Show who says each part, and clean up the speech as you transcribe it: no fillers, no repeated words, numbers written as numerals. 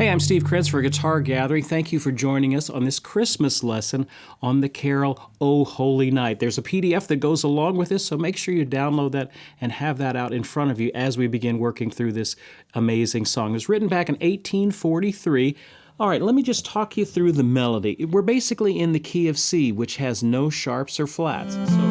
Speaker 1: Hi, I'm Steve Kretz for Guitar Gathering. Thank you for joining us on this Christmas lesson on the carol, O Holy Night. There's a PDF that goes along with this, so make sure you download that and have that out in front of you as we begin working through this amazing song. It was written back in 1843. All right, let me just talk you through the melody. We're basically in the key of C, which has no sharps or flats. So